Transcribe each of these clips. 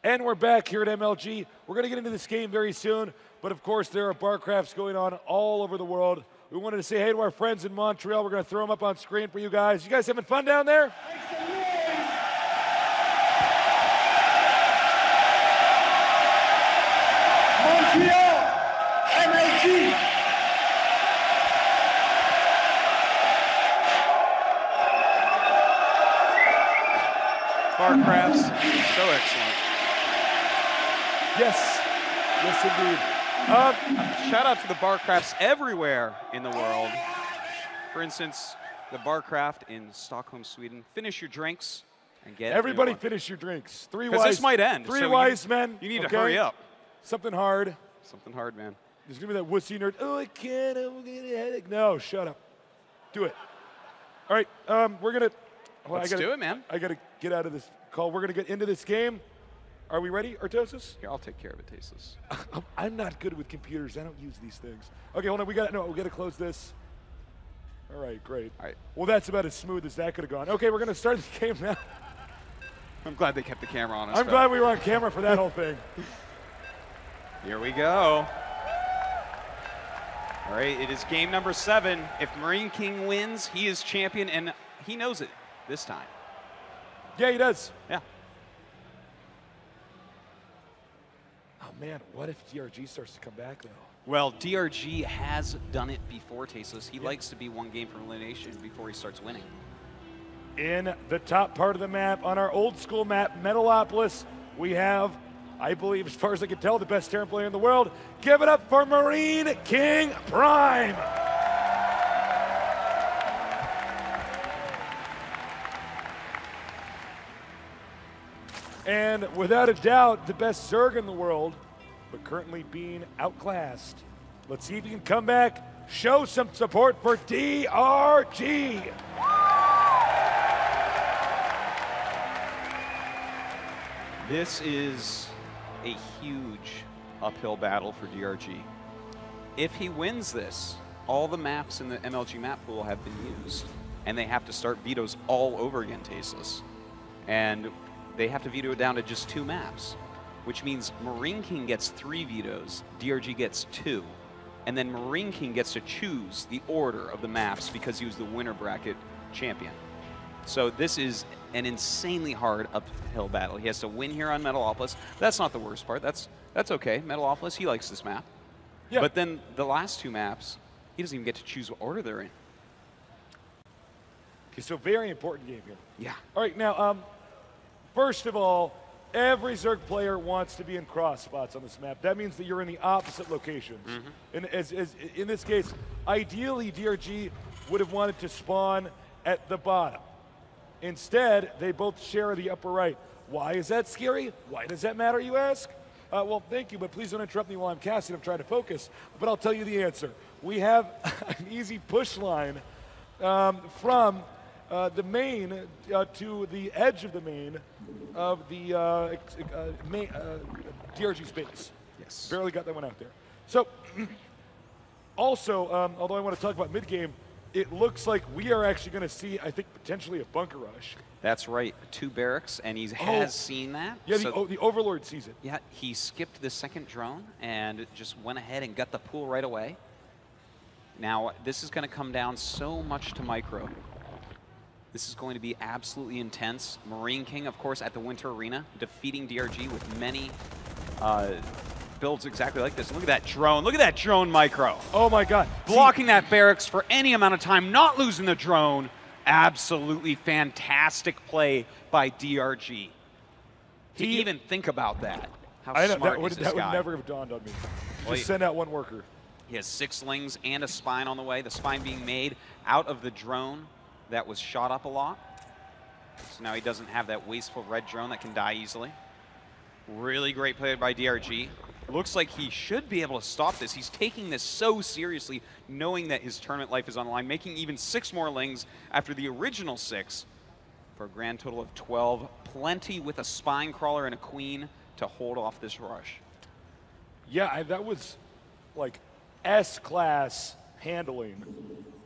And we're back here at MLG. We're going to get into this game very soon, but of course there are barcrafts going on all over the world. We wanted to say hey to our friends in Montreal. We're going to throw them up on screen for you guys. You guys having fun down there? Montreal, MLG. Barcrafts, so excellent. Yes, yes indeed. Shout out to the Barcrafts everywhere in the world. For instance, the Barcraft in Stockholm, Sweden. Finish your drinks and get Everybody finish your drinks. Because this might end. Three so wise men. You need okay? to hurry up. Something hard. Something hard, man. There's going to be that wussy nerd. Oh, I can't. I'm getting a headache. No, shut up. Do it. All right, we're going to. Well, Let's do it, man. I got to get out of this call. We're going to get into this game. Are we ready, Artosis? Here, I'll take care of it, Tasteless. I'm not good with computers. I don't use these things. Okay, hold on. We got to close this. All right, great. All right. Well, that's about as smooth as that could have gone. Okay, we're going to start this game now. I'm glad they kept the camera on us. I'm glad we were on camera for that whole thing. Here we go. All right, it is game number 7. If Marine King wins, he is champion, and he knows it this time. Yeah, he does. Yeah. Oh, man, what if DRG starts to come back, though? Well, DRG has done it before, Tasteless. He likes to be one game from elimination before he starts winning. In the top part of the map, on our old school map, Metalopolis, we have, I believe, as far as I can tell, the best Terran player in the world. Give it up for Marine King Prime. And without a doubt, the best Zerg in the world, but currently being outclassed. Let's see if he can come back, show some support for DRG. This is a huge uphill battle for DRG. If he wins this, all the maps in the MLG map pool have been used, and they have to start vetoes all over again, Tasteless. And they have to veto it down to just 2 maps, which means Marine King gets 3 vetoes, DRG gets 2, and then Marine King gets to choose the order of the maps because he was the winner bracket champion. So this is an insanely hard uphill battle. He has to win here on Metalopolis. That's not the worst part. That's okay. Metalopolis, he likes this map. Yeah. But then the last 2 maps, he doesn't even get to choose what order they're in. Okay, so very important game here. Yeah. All right, now, first of all, every Zerg player wants to be in cross spots on this map. That means that you're in the opposite locations. And as in this case, ideally, DRG would have wanted to spawn at the bottom. Instead, they both share the upper right. Why is that scary? Why does that matter, you ask? Well, thank you, but please don't interrupt me while I'm casting. I'm trying to focus. But I'll tell you the answer. We have an easy push line from the main to the edge of the main of the DRG space. Yes. Barely got that one out there. So, also, although I want to talk about mid-game, it looks like we are actually going to see, I think, potentially a bunker rush. That's right, 2 barracks, and he has seen that. Yeah, so the Overlord sees it. Yeah, he skipped the second drone and just went ahead and got the pool right away. Now, this is going to come down so much to micro. This is going to be absolutely intense. Marine King, of course, at the Winter Arena, defeating DRG with many builds exactly like this. Look at that drone. Look at that drone micro. Oh, my God. Blocking that barracks for any amount of time, not losing the drone. Absolutely fantastic play by DRG. To even think about that. How smart is this that guy? would never have dawned on me. Well, Just send out 1 worker. He has 6 slings and a spine on the way. The spine being made out of the drone that was shot up a lot. So now he doesn't have that wasteful red drone that can die easily. Really great play by DRG. Looks like he should be able to stop this. He's taking this so seriously, knowing that his tournament life is on the line, making even 6 more lings after the original 6 for a grand total of 12. Plenty with a spine crawler and a queen to hold off this rush. Yeah, that was like S-class handling.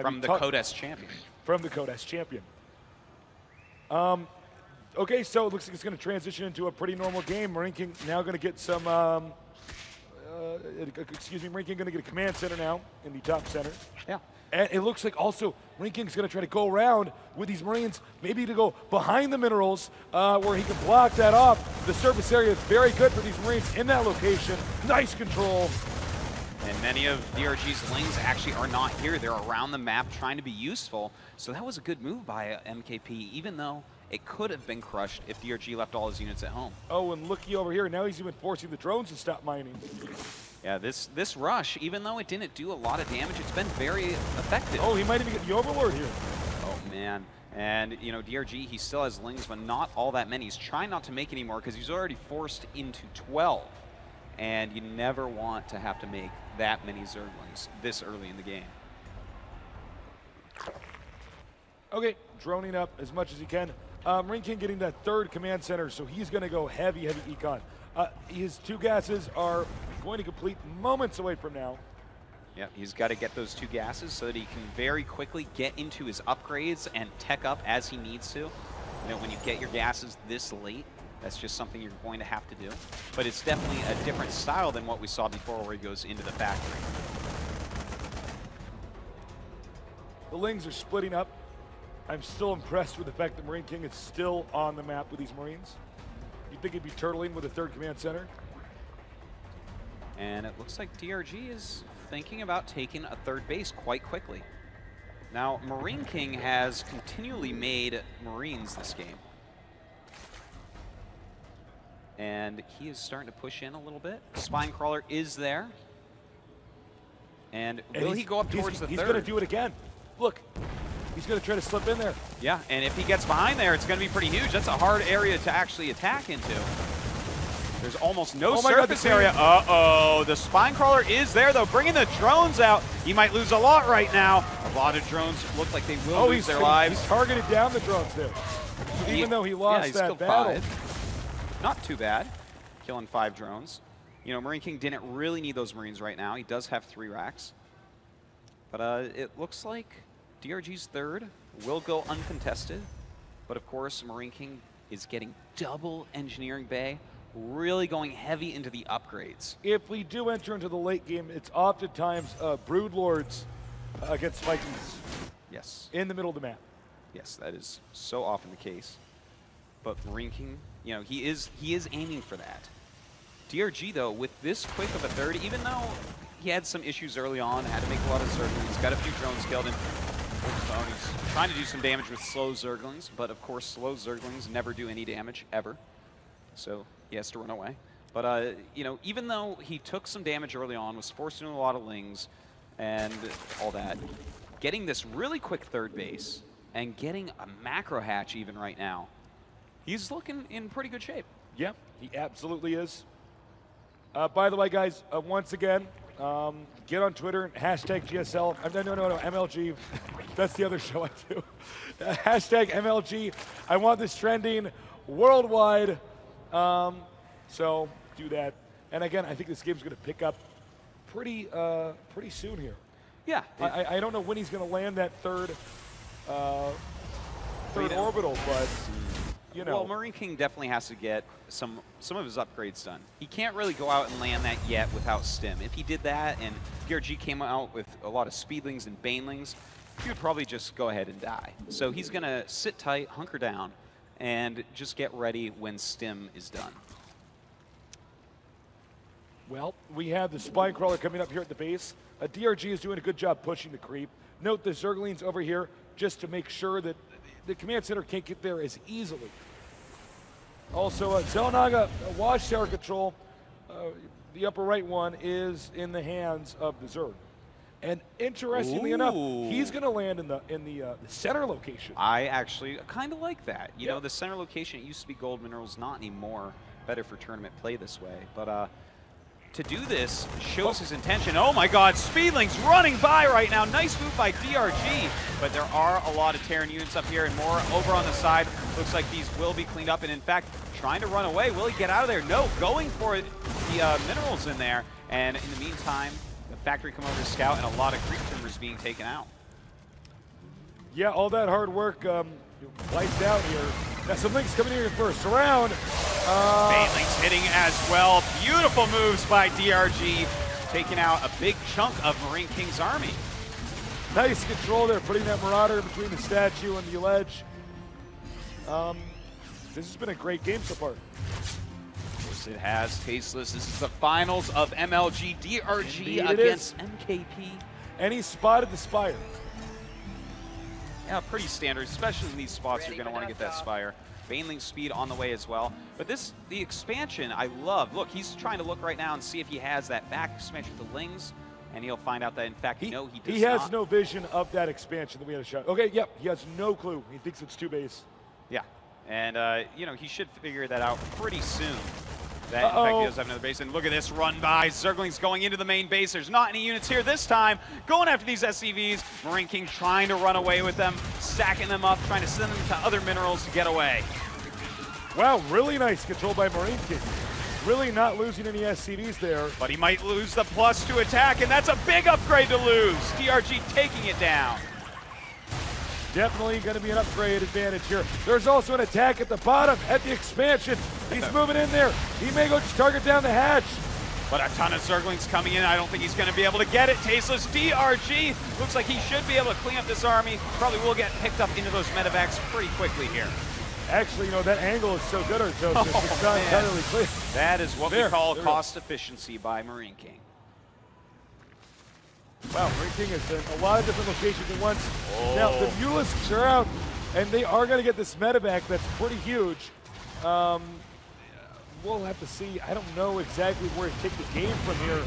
From the Codes champion. From the Codes champion. Okay, so it looks like it's going to transition into a pretty normal game. Marine King now going to get some, excuse me, Marine King going to get a command center now in the top center. Yeah. And it looks like also Marine King's going to try to go around with these Marines, maybe to go behind the minerals where he can block that off. The surface area is very good for these Marines in that location. Nice control. And many of DRG's lings actually are not here. They're around the map trying to be useful. So that was a good move by MKP, even though it could have been crushed if DRG left all his units at home. Oh, and looky over here. Now he's even forcing the drones to stop mining. Yeah, this rush, even though it didn't do a lot of damage, it's been very effective. Oh, he might even get the Overlord here. Oh, man. And, you know, DRG, he still has lings, but not all that many. He's trying not to make any more because he's already forced into 12. And you never want to have to make that many Zerglings this early in the game. Okay, droning up as much as he can. Marine King getting that third command center, so he's going to go heavy econ. His 2 gases are going to complete moments away from now. Yeah, he's got to get those 2 gases so that he can very quickly get into his upgrades and tech up as he needs to. You know, when you get your gases this late, that's just something you're going to have to do. But it's definitely a different style than what we saw before where he goes into the factory. The Lings are splitting up. I'm still impressed with the fact that Marine King is still on the map with these Marines. You'd think he'd be turtling with a 3rd command center. And it looks like DRG is thinking about taking a 3rd base quite quickly. Now, Marine King has continually made Marines this game. And he is starting to push in a little bit. Spine Crawler is there. And will he go up towards the 3rd? He's going to do it again. Look, he's going to try to slip in there. Yeah, and if he gets behind there, it's going to be pretty huge. That's a hard area to actually attack into. There's almost no surface area. Uh-oh, the Spine Crawler is there, though, bringing the drones out. He might lose a lot right now. A lot of drones look like they will lose their lives. He's targeted down the drones there. So even though he lost that battle. 5. Not too bad, killing 5 drones. You know, Marine King didn't really need those Marines right now. He does have 3 racks. But it looks like DRG's 3rd will go uncontested. But of course, Marine King is getting double engineering bay, really going heavy into the upgrades. If we do enter into the late game, it's oftentimes Broodlords against Vikings. Yes. In the middle of the map. Yes, that is so often the case. But Marine King, you know, he is aiming for that. DRG, though, with this quick of a 3rd, even though he had some issues early on, had to make a lot of Zerglings, got a few drones killed, and he's trying to do some damage with slow Zerglings, but of course, slow Zerglings never do any damage, ever. So he has to run away. But, you know, even though he took some damage early on, was forced into a lot of Lings, and all that, getting this really quick 3rd base, and getting a macro hatch even right now, he's looking in pretty good shape. Yeah, he absolutely is. By the way, guys, once again, get on Twitter, hashtag GSL, no, MLG. That's the other show I do. Hashtag MLG. I want this trending worldwide. So do that. And again, I think this game's going to pick up pretty soon here. Yeah. I don't know when he's going to land that third orbital, but you know. Well, Marine King definitely has to get some of his upgrades done. He can't really go out and land that yet without stim. If he did that and DRG came out with a lot of speedlings and banelings, he would probably just go ahead and die. So he's going to sit tight, hunker down, and just get ready when stim is done. Well, we have the Spine Crawler coming up here at the base. DRG is doing a good job pushing the creep. Note the Zerglings over here just to make sure that the command center can't get there as easily. Also, Zelnaga watchtower control, the upper right one is in the hands of the Zerg. And interestingly enough, he's going to land in the center location. I actually kind of like that. You know, the center location, it used to be gold minerals, not anymore. Better for tournament play this way. But to do this shows his intention. Oh my God, Speedling's running by right now. Nice move by DRG. But there are a lot of Terran units up here and more over on the side. Looks like these will be cleaned up. And in fact, trying to run away. Will he get out of there? No, going for the minerals in there. And in the meantime, the factory come over to scout and a lot of creep timbers being taken out. Yeah, all that hard work wiped out here. Now some links coming in here first round. Baneling's hitting as well. Beautiful moves by DRG, taking out a big chunk of Marine King's army. Nice control there, putting that Marauder between the statue and the ledge. This has been a great game so far. Of course it has. Tasteless. This is the finals of MLG DRG Indeed against MKP. And he spotted the Spire. Yeah, pretty standard, especially in these spots. You're going to want to get that Spire. Baneling's speed on the way as well. But the expansion, I love. Look, he's trying to look right now and see if he has that back expansion with the Lings, and he'll find out that, in fact, no, he does not. He has no vision of that expansion that we had a shot. Okay, yep, he has no clue. He thinks it's 2 base. Yeah, and, you know, he should figure that out pretty soon. That, in fact, he does have another base. And look at this run by. Zergling's going into the main base. There's not any units here this time. Going after these SCVs. Marine King trying to run away with them, stacking them up, trying to send them to other minerals to get away. Wow, really nice control by Marine King. Really not losing any SCVs there. But he might lose the +2 attack, and that's a big upgrade to lose. DRG taking it down. Definitely going to be an upgrade advantage here. There's also an attack at the bottom at the expansion. He's moving in there. He may go just target down the hatch. But a ton of Zerglings coming in. I don't think he's going to be able to get it. Tasteless DRG looks like he should be able to clean up this army. Probably will get picked up into those medevacs pretty quickly here. Actually, you know, that angle is so good, Artosis. It's not entirely clear. That is what we call cost efficiency by Marine King. Wow, Marine King is in a lot of different locations at once. Now, the Mulisks are out, and they are going to get this medevac that's pretty huge. We'll have to see. I don't know exactly where to take the game from here.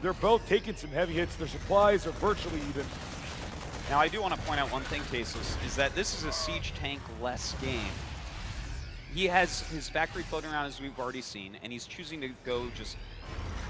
They're both taking some heavy hits. Their supplies are virtually even. Now, I do want to point out one thing, Tasteless, is that this is a siege tank-less game. He has his factory floating around, as we've already seen, and he's choosing to go just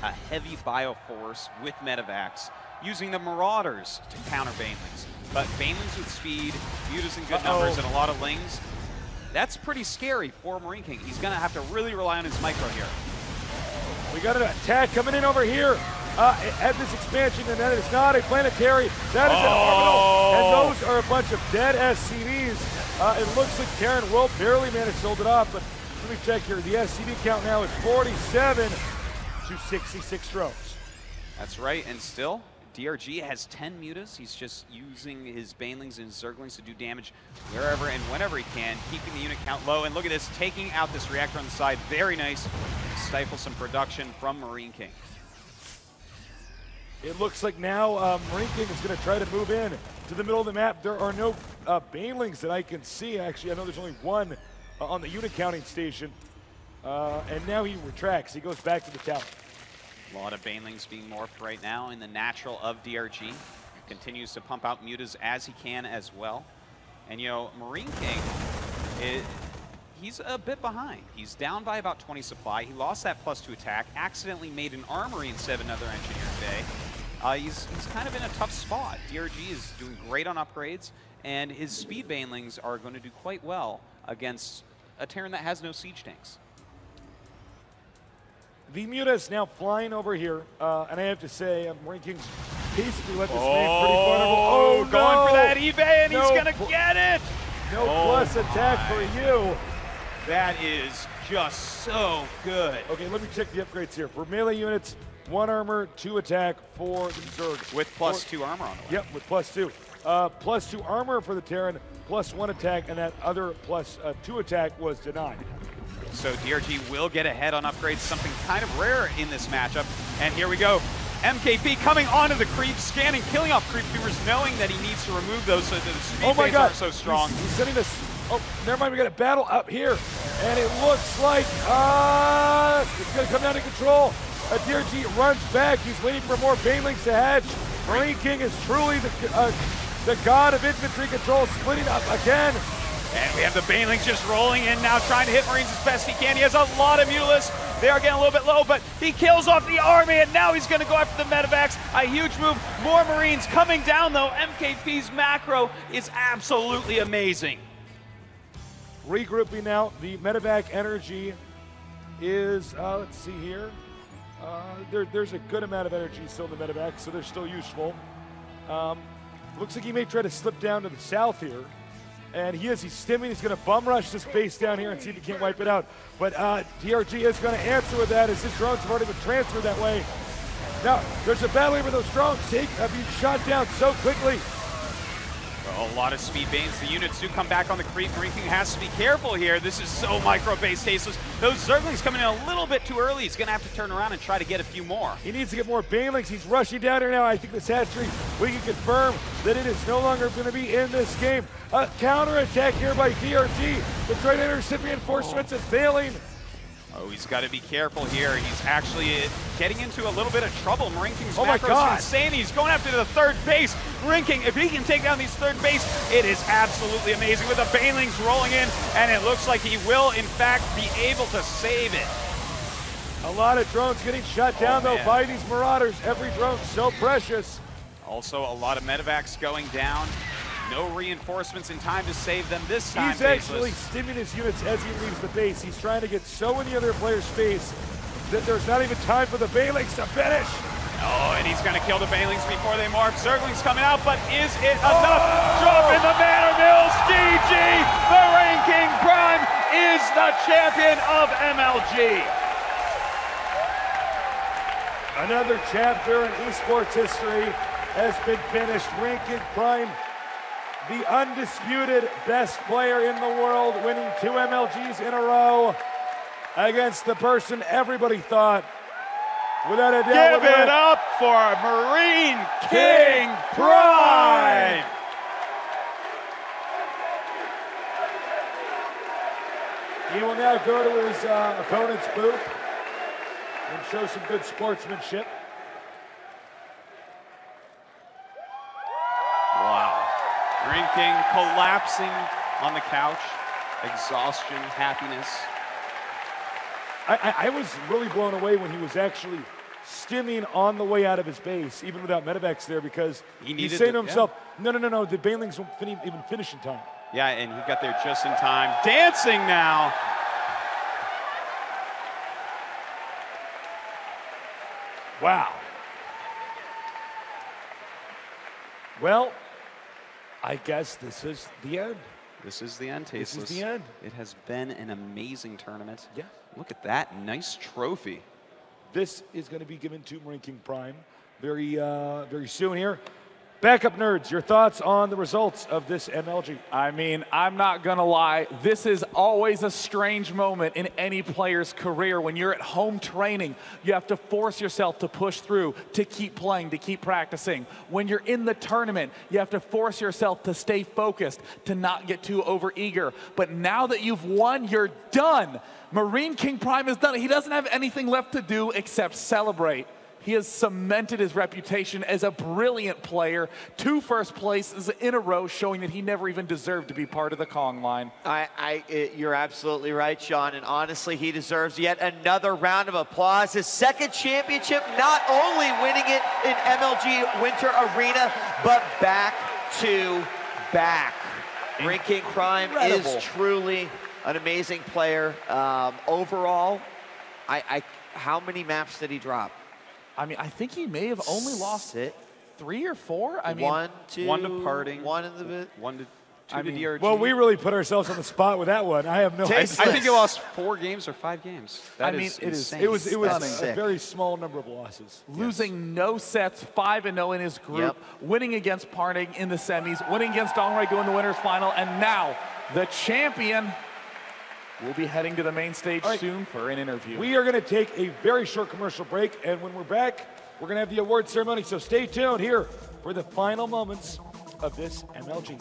a heavy bioforce with medevacs, using the Marauders to counter Banelings. But Banelings with speed, Mutas in good numbers, and a lot of Lings, that's pretty scary for Marine King. He's going to have to really rely on his micro here. We got an attack coming in over here at this expansion, and that is not a planetary. That is an orbital, and those are a bunch of dead SCVs. It looks like Terran will barely manage to hold it off, but let me check here. The SCV count now is 47 to 66 strokes. That's right, and still, DRG has 10 mutas. He's just using his Banelings and Zerglings to do damage wherever and whenever he can, keeping the unit count low. And look at this, taking out this reactor on the side. Very nice. Stifle some production from Marine King. It looks like now Marine King is going to try to move in to the middle of the map. There are no Banelings that I can see. Actually, I know there's only one on the unit counting station. And now he retracts. He goes back to the tower. A lot of Banelings being morphed right now in the natural of DRG. Continues to pump out mutas as he can as well. And, you know, Marine King, he's a bit behind. He's down by about 20 supply. He lost that +2 attack, accidentally made an armory instead of another engineer bay. He's kind of in a tough spot. DRG is doing great on upgrades, and his speed Banelings are going to do quite well against a Terran that has no siege tanks. The Muta is now flying over here, and I have to say, Marine King's basically let this man pretty vulnerable. Oh, going for that eBay, and he's going to get it! No plus attack for you. That is just so good. Okay, let me check the upgrades here. For melee units, 1 armor, 2 attack for the Zerg. With +2 armor on the way. Yep, with +2. +2 armor for the Terran, +1 attack, and that other +2 attack was denied. So DRG will get ahead on upgrades, something kind of rare in this matchup. And here we go. MKP coming onto the creep, scanning, killing off creep tumors, knowing that he needs to remove those so that the speed bays aren't so strong. He's sending this. Oh, never mind, we got a battle up here. And it looks like it's going to come down to control. DRG runs back. He's waiting for more Banelings to hatch. Marine King is truly the god of infantry control, splitting up again. And we have the Banelings just rolling in now, trying to hit Marines as best he can. He has a lot of Mutalisks. They are getting a little bit low, but he kills off the army, and now he's going to go after the medevacs. A huge move. More Marines coming down, though. MKP's macro is absolutely amazing. Regrouping now. The medevac energy is, let's see here. There's a good amount of energy still in the medevac, so they're still useful. Looks like he may try to slip down to the south here. And he's stimming, he's gonna bum rush this base down here and see if he can't wipe it out. But DRG is gonna answer with that as his drones have already been transferred that way. Now, there's a battle over those drones. Have been shot down so quickly. A lot of speed banes. The units do come back on the creep. Rinking has to be careful here. This is so micro-based tasteless. Those Zerglings coming in a little bit too early. He's gonna have to turn around and try to get a few more. He needs to get more banelings. He's rushing down here now. I think this hatchery, we can confirm that it is no longer gonna be in this game. A counter-attack here by DRG. The try to intercept reinforcements is failing. Oh, he's got to be careful here. He's actually getting into a little bit of trouble. Rinking's oh my macro God. is insane. He's going after the third base. Rinking, if he can take down these third base, it is absolutely amazing with the banelings rolling in, and it looks like he will, in fact, be able to save it. A lot of drones getting shot down, though, by these Marauders. Every drone so precious. Also, a lot of medevacs going down. No reinforcements in time to save them this time. He's actually stimming his units as he leaves the base. He's trying to get so in the other player's face that there's not even time for the banelings to finish. Oh, and he's going to kill the banelings before they morph. Zerglings coming out, but is it enough? Drop in the Manor Mills. DG, the Ranking Prime, is the champion of MLG. Another chapter in esports history has been finished. Ranking Prime, the undisputed best player in the world, winning 2 MLGs in a row against the person everybody thought, without a doubt. Give it up for Marine King Prime! He will now go to his opponent's booth and show some good sportsmanship. Wow. Rinking collapsing on the couch. Exhaustion, happiness. I was really blown away when he was actually stimming on the way out of his base, even without medevacs there, because he's saying to himself, no, the banelings won't even finish in time. Yeah, and he got there just in time. Dancing now. Wow. Well, I guess this is the end. This is the end, Tasteless. This is the end. It has been an amazing tournament. Yeah. Look at that nice trophy. This is going to be given to Marine King Prime very soon here. Backup nerds, your thoughts on the results of this MLG? I mean, I'm not gonna lie, this is always a strange moment in any player's career. When you're at home training, you have to force yourself to push through, to keep playing, to keep practicing. When you're in the tournament, you have to force yourself to stay focused, to not get too overeager. But now that you've won, you're done. Marine King Prime is done. He doesn't have anything left to do except celebrate. He has cemented his reputation as a brilliant player. 2 first places in a row, showing that he never even deserved to be part of the Kong line. You're absolutely right, Sean, and honestly, he deserves yet another round of applause. His 2nd championship, not only winning it in MLG Winter Arena, but back to back. Marine King Prime is truly an amazing player. Overall, how many maps did he drop? I mean, I think he may have only lost 3 or 4. I mean, 1, 2, 1 to parting, 1 in the bit, 1 to 2 to DRG. Well, we really put ourselves on the spot with that one. I have no idea. I think he lost 4 games or 5 games. That is insane. It was a very small number of losses. Losing no sets, 5-0 in his group, winning against Parting in the semis, winning against Dongrai going to the winners final, and now the champion will be heading to the main stage soon for an interview. We are going to take a very short commercial break, and when we're back, we're going to have the award ceremony, so stay tuned here for the final moments of this MLG.